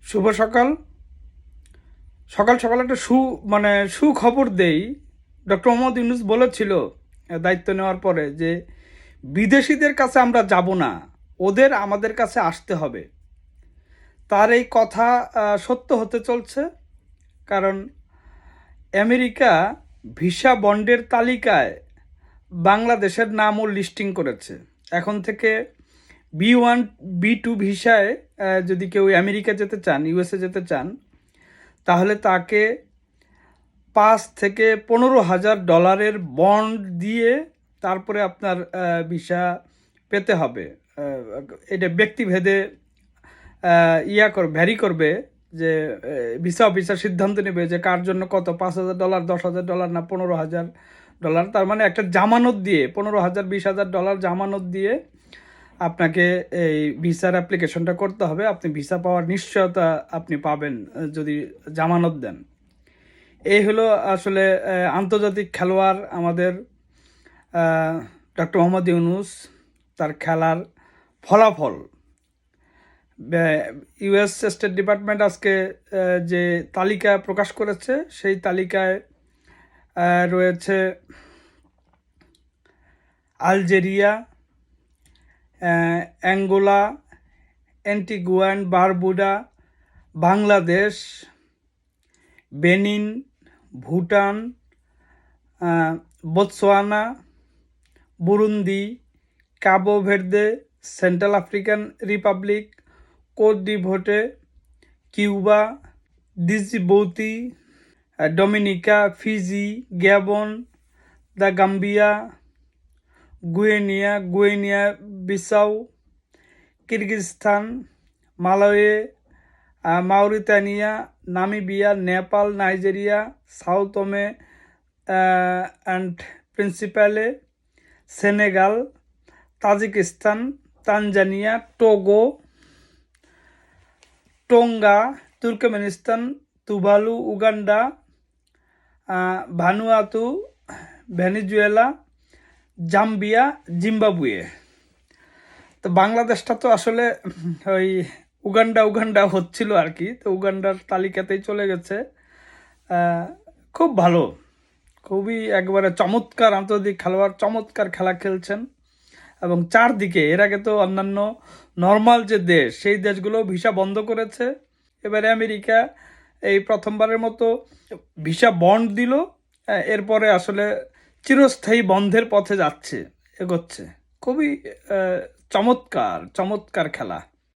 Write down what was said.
শুভ সকাল। সকাল সকাল একটা সুখবর দেই। ডক্টর মোহাম্মদ ইউনূস বলেছিল দায়িত্ব নেওয়ার পরে যে বিদেশিদের কাছে আমরা যাব না, ওদের আমাদের কাছে আসতে হবে। তার এই কথা সত্য হতে চলছে, কারণ আমেরিকা ভিসা বন্ডের তালিকায় বাংলাদেশের নামও লিস্টিং করেছে। এখন থেকে B1 B2 ভিসায় যদি কেউ আমেরিকা যেতে চান, ইউএসএ যেতে চান, তাহলে তাকে 5 থেকে 15,000 ডলারের বন্ড দিয়ে তারপরে আপনার ভিসা পেতে হবে। এটা ব্যক্তিভেদে ভ্যারি করবে, যে ভিসা অফিসার সিদ্ধান্ত নেবে যে কার জন্য কত, $5,000, $10,000 না $15,000। তার মানে একটা জামানত দিয়ে 15,000 $20,000 জামানত দিয়ে আপনাকে এই ভিসার অ্যাপ্লিকেশনটা করতে হবে। আপনি ভিসা পাওয়ার নিশ্চয়তা আপনি পাবেন যদি জামানত দেন। এই হলো আসলে আন্তর্জাতিক খেলোয়াড় আমাদের ডক্টর মোহাম্মদ ইউনূস, তার খেলার ফলাফল। ইউএস স্টেট ডিপার্টমেন্ট আজকে যে তালিকা প্রকাশ করেছে, সেই তালিকায় রয়েছে Algeria, Angola, Antigua and Barbuda, Bangladesh, Benin, Bhutan, Botswana, Burundi, Cabo Verde, Central African Republic, Cote d'Ivoire, Cuba, Djibouti, Dominica, Fiji, Gabon, the Gambia, Guinea Bissau, Kyrgyzstan, Malawi, Mauritania, Namibia, Nepal, Nigeria, Sao Tome and Principe, Senegal, Tajikistan, Tanzania, Togo, Tonga, Turkmenistan, Tuvalu, Uganda, Vanuatu, Venezuela, Zambia, Zimbabwe. তো বাংলাদেশটা তো আসলে ওই Uganda হচ্ছিল আর কি, তো উগান্ডার তালিকাতেই চলে গেছে। খুব ভালো, খুবই একবারে চমৎকার আন্তর্জাতিক খেলোয়াড়, চমৎকার খেলা খেলছেন। এবং চারদিকে এর আগে তো অন্যান্য নর্মাল যে দেশ, সেই দেশগুলো ভিসা বন্ধ করেছে। এবারে আমেরিকা এই প্রথমবারের মতো ভিসা বন্ড দিল। এরপরে আসলে চিরস্থায়ী বন্ধের পথে এগোচ্ছে। খুবই চমৎকার খেলা।